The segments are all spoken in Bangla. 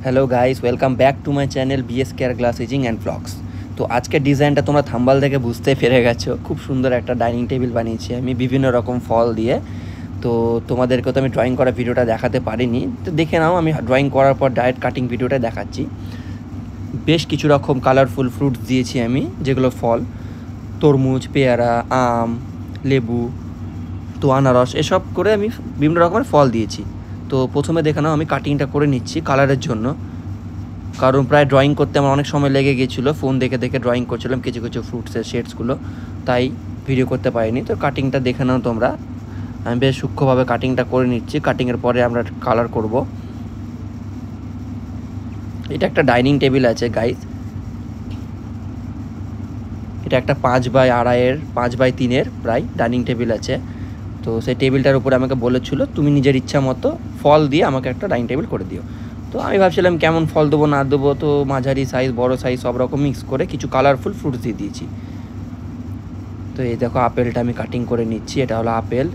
Hello guys, welcome back to my channel BS care glass easing and blogs. তো আজকের ডিজাইনটা তোমরা থাম্বাল থেকে বুঝতে পেরে গেছো। খুব সুন্দর একটা ডাইনিং টেবিল বানিয়েছি আমি বিভিন্ন রকম ফল দিয়ে। তো তোমাদেরকে তো আমি ড্রয়িং করা ভিডিওটা দেখাতে পারিনি, তো দেখে নাও আমি ড্রয়িং করার পর ডাইরেক্ট কাটিং ভিডিওটা দেখাচ্ছি। বেশ কিছু রকম কালারফুল ফ্রুটস দিয়েছি আমি, যেগুলো ফল, তরমুজ, পেয়ারা, আম, লেবু, তো আনারস, এসব করে আমি বিভিন্ন রকমের ফল দিয়েছি। তো প্রথমে দেখে নাও আমি কাটিংটা করে নিচ্ছি কালারের জন্য, কারণ প্রায় ড্রয়িং করতে আমার অনেক সময় লেগে গিয়েছিলো। ফোন দেখে দেখে ড্রয়িং করছিলাম কিছু কিছু ফ্রুটসের শেডসগুলো, তাই ভিডিও করতে পারিনি। তো কাটিংটা দেখে নাও তোমরা, আমি বেশ সূক্ষ্মভাবে কাটিংটা করে নিচ্ছি। কাটিংয়ের পরে আমরা কালার করব। এটা একটা ডাইনিং টেবিল আছে গাইস, এটা একটা 5x2.5 5x3 প্রায় ডাইনিং টেবিল আছে। তো সেই টেবিলটার উপরে আমাকে বলেছিল তুমি নিজের ইচ্ছা মতো ফল দিয়ে আমাকে একটা ডাইনিং টেবিল করে দিও। তো আমি ভাবছিলাম কেমন ফল দেবো না দেবো, তো মাঝারি সাইজ বড় সাইজ সব রকম মিক্স করে কিছু কালারফুল ফ্রুটস দিয়ে দিয়েছি। তো এই দেখো আপেলটা আমি কাটিং করে নিচ্ছি, এটা হলো আপেল।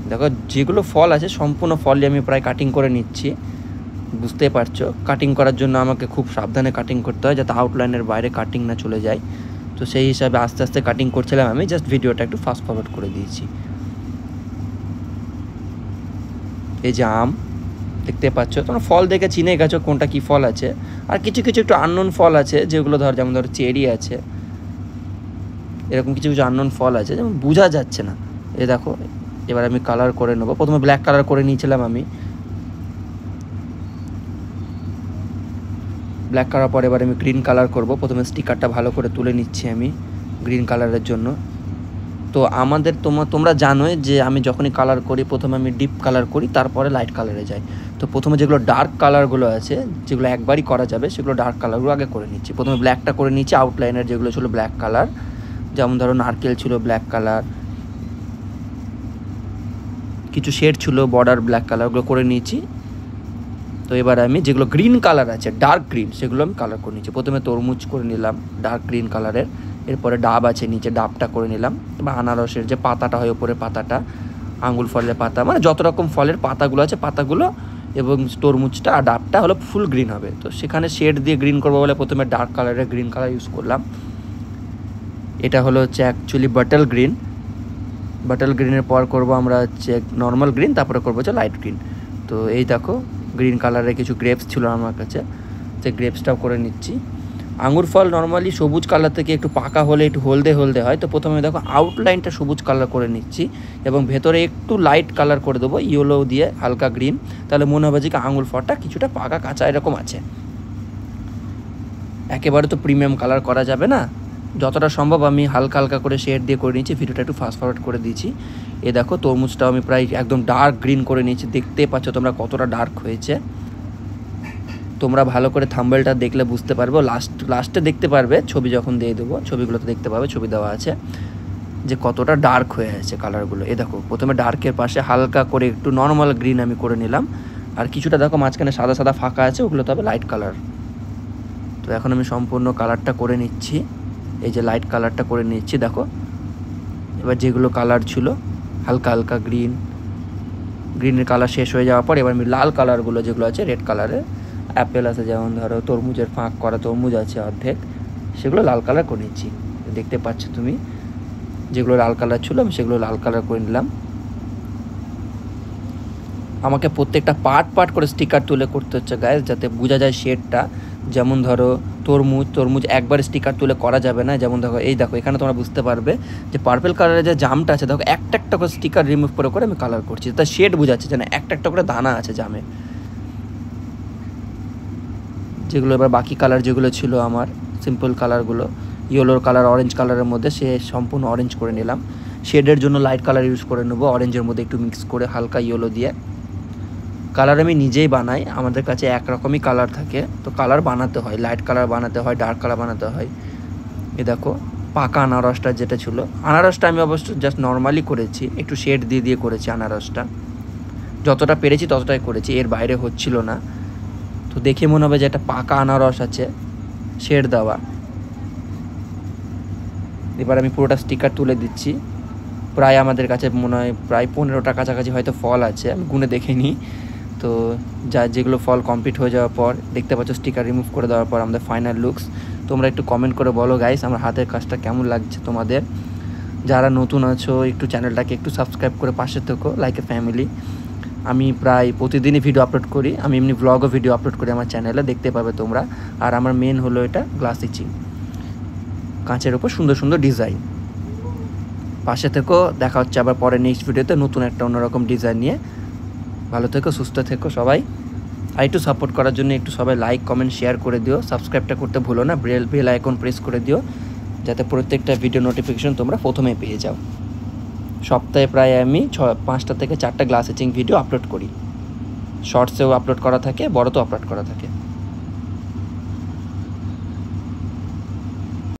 দেখো যেগুলো ফল আছে সম্পূর্ণ ফলই আমি প্রায় কাটিং করে নিচ্ছি, বুঝতে পারছো। কাটিং করার জন্য আমাকে খুব সাবধানে কাটিং করতে হয় যাতে আউটলাইনের বাইরে কাটিং না চলে যায়। তো সেই হিসাবে আস্তে আস্তে কাটিং করছিলাম আমি, জাস্ট ভিডিওটা একটু ফাস্ট ফরওয়ার্ড করে দিয়েছি। এই যে আম দেখতে পাচ্ছ তোমরা, ফল দেখে চিনে গেছো কোনটা কী ফল আছে। আর কিছু কিছু একটু আননোন ফল আছে, যেগুলো যেমন ধরো চেরি আছে, এরকম কিছু কিছু আননোন ফল আছে যেমন বোঝা যাচ্ছে না। এই দেখো এবার আমি কালার করে নেবো। প্রথমে ব্ল্যাক কালার করে নিয়েছিলাম আমি, ব্ল্যাক করার পর এবার আমি গ্রিন কালার করব। প্রথমে স্টিকারটা ভালো করে তুলে নিচ্ছি আমি গ্রিন কালারের জন্য। তো আমাদের তোমরা জানোই যে আমি যখনই কালার করি প্রথমে আমি ডিপ কালার করি, তারপরে লাইট কালারে যাই। তো প্রথমে যেগুলো ডার্ক কালারগুলো আছে, যেগুলো একবারই করা যাবে, সেগুলো ডার্ক কালারগুলো আগে করে নিচ্ছি। প্রথমে ব্ল্যাকটা করে নিচ্ছি, আউটলাইনের যেগুলো ছিল ব্ল্যাক কালার, যেমন ধরো নারকেল ছিল ব্ল্যাক কালার, কিছু শেড ছিল বর্ডার ব্ল্যাক কালার, ওগুলো করে নিয়েছি। তো এবার আমি যেগুলো গ্রিন কালার আছে ডার্ক গ্রিন, সেগুলো আমি কালার করে নিচ্ছি। প্রথমে তরমুজ করে নিলাম ডার্ক গ্রিন কালারের, এরপরে ডাব আছে নিচে, ডাবটা করে নিলাম। এবার আনারসের যে পাতাটা হয় ওপরে পাতাটা, আঙ্গুর ফলের পাতা, মানে যত রকম ফলের পাতাগুলো আছে পাতাগুলো, এবং তরমুজটা আর ডাবটা হলো ফুল গ্রিন হবে। তো সেখানে শেড দিয়ে গ্রিন করবো বলে প্রথমে ডার্ক কালারের গ্রিন কালার ইউজ করলাম। এটা হচ্ছে অ্যাকচুয়ালি বাটল গ্রিন। বাটল গ্রিনের পর করব আমরা হচ্ছে নর্মাল গ্রিন, তারপরে করবো হচ্ছে লাইট গ্রিন। তো এই দেখো গ্রিন কালারের কিছু গ্রেপস ছিল আমার কাছে, সেই গ্রেপসটাও করে নিচ্ছি। আঙুর ফল নর্মালি সবুজ কালার থেকে একটু পাকা হলে একটু হলদে হলদে হয়। তো প্রথমে দেখো আউটলাইনটা সবুজ কালার করে নিচ্ছি এবং ভেতরে একটু লাইট কালার করে দেবো ইয়েলো দিয়ে, হালকা গ্রিন, তাহলে মনে হবে যে আঙুর ফলটা কিছুটা পাকা কাঁচা এরকম আছে। একেবারে তো প্রিমিয়াম কালার করা যাবে না, যতটা সম্ভব আমি হালকা হালকা করে শেড দিয়ে করে নিয়েছি। ভিডিওটা একটু ফাস্ট ফরওয়ার্ড করে দিয়েছি। এ দেখো তরমুজটাও আমি প্রায় একদম ডার্ক গ্রিন করে নিয়েছি, দেখতে পাচ্ছ তোমরা কতটা ডার্ক হয়েছে। তোমরা ভালো করে থাম্বনেলটা দেখলে বুঝতে পারবে, লাস্টে দেখতে পারবে, ছবি যখন দিয়ে দেবো ছবিগুলোতে দেখতে পাবে, ছবি দেওয়া আছে যে কতটা ডার্ক হয়ে আছে কালারগুলো। এ দেখো প্রথমে ডার্কের পাশে হালকা করে একটু নর্মাল গ্রিন আমি করে নিলাম, আর কিছুটা দেখো মাঝখানে সাদা সাদা ফাঁকা আছে, ওগুলো তবে লাইট কালার। তো এখন আমি সম্পূর্ণ কালারটা করে নিচ্ছি, এই যে লাইট কালারটা করে নিচ্ছি দেখো। এবার যেগুলো কালার ছিল হালকা হালকা গ্রিনের কালার শেষ হয়ে যাওয়ার পর এবার আমি লাল কালারগুলো যেগুলো আছে রেড কালারের, অ্যাপেল আছে যেমন ধরো তরমুজের ফাঁক করা তরমুজ আছে অর্ধেক, সেগুলো লাল কালার করে নিচ্ছি। দেখতে পাচ্ছ তুমি যেগুলো লাল কালার ছিল আমি সেগুলো লাল কালার করে নিলাম। আমাকে প্রত্যেকটা পার্ট করে স্টিকার তুলে করতে হচ্ছে গাইস, যাতে বোঝা যায় শেডটা। যেমন ধরো তরমুজ একবার স্টিকার তুলে করা যাবে না। যেমন দেখো এই দেখো এখানে তোমরা বুঝতে পারবে যে পার্পল কালারের যে জামটা আছে, দেখো একটা একটা করে স্টিকার রিমুভ করে আমি কালার করছি, তার শেড বোঝাচ্ছে যে না একটা একটা করে দানা আছে জামে। যেগুলো এবার বাকি কালার যেগুলো ছিল আমার সিম্পল কালারগুলো, ইয়েলোর কালার অরেঞ্জ কালারের মধ্যে, সে সম্পূর্ণ অরেঞ্জ করে নিলাম। শেডের জন্য লাইট কালার ইউজ করে নেবো, অরেঞ্জের মধ্যে একটু মিক্স করে হালকা ইয়েলো দিয়ে। কালার আমি নিজেই বানাই, আমাদের কাছে একরকমই কালার থাকে, তো কালার বানাতে হয়, লাইট কালার বানাতে হয়, ডার্ক কালার বানাতে হয়। এ দেখো পাকা আনারসটা যেটা ছিল, আনারসটা আমি অবশ্য জাস্ট নর্মালি করেছি, একটু শেড দিয়ে করেছি আনারসটা, যতটা পেরেছি ততটাই করেছি, এর বাইরে হচ্ছিল না। তো দেখে মনে হবে যে একটা পাকা আনারস আছে শেড দেওয়া। এবার আমি পুরোটা স্টিকার তুলে দিচ্ছি। প্রায় আমাদের কাছে মনে হয় প্রায় 15টা কাছাকাছি হয়তো ফল আছে, আমি গুনে দেখে নিই। তো যেগুলো ফল কমপ্লিট হয়ে যাওয়ার পর দেখতে পাচ্ছ স্টিকার রিমুভ করে দেওয়ার পর আমাদের ফাইনাল লুকস। তোমরা একটু কমেন্ট করে বলো গাইস আমার হাতের কাজটা কেমন লাগছে তোমাদের। যারা নতুন আছো একটু চ্যানেলটাকে একটু সাবস্ক্রাইব করে পাশে থেকো, লাইক এ ফ্যামিলি। আমি প্রায় প্রতিদিনই ভিডিও আপলোড করি, আমি এমনি ব্লগও ভিডিও আপলোড করি আমার চ্যানেলে, দেখতে পাবে তোমরা। আর আমার মেন হলো এটা গ্লাস ইচিং, কাঁচের ওপর সুন্দর সুন্দর ডিজাইন। পাশে থেকো, দেখা হচ্ছে আবার পরে নেক্সট ভিডিওতে নতুন একটা অন্যরকম ডিজাইন নিয়ে। ভালো থেকো, সুস্থ থেকো সবাই। আর একটু সাপোর্ট করার জন্য একটু সবাই লাইক কমেন্ট শেয়ার করে দিও, সাবস্ক্রাইবটা করতে ভুলো না, বেল আইকন প্রেস করে দিও যাতে প্রত্যেকটা ভিডিও নোটিফিকেশন তোমরা প্রথমে পেয়ে যাও। সপ্তাহে প্রায় আমি 5টা থেকে 4টা গ্লাস ইচিং ভিডিও আপলোড করি, শর্টসেও আপলোড করা থাকে, বড়তেও আপলোড করা থাকে।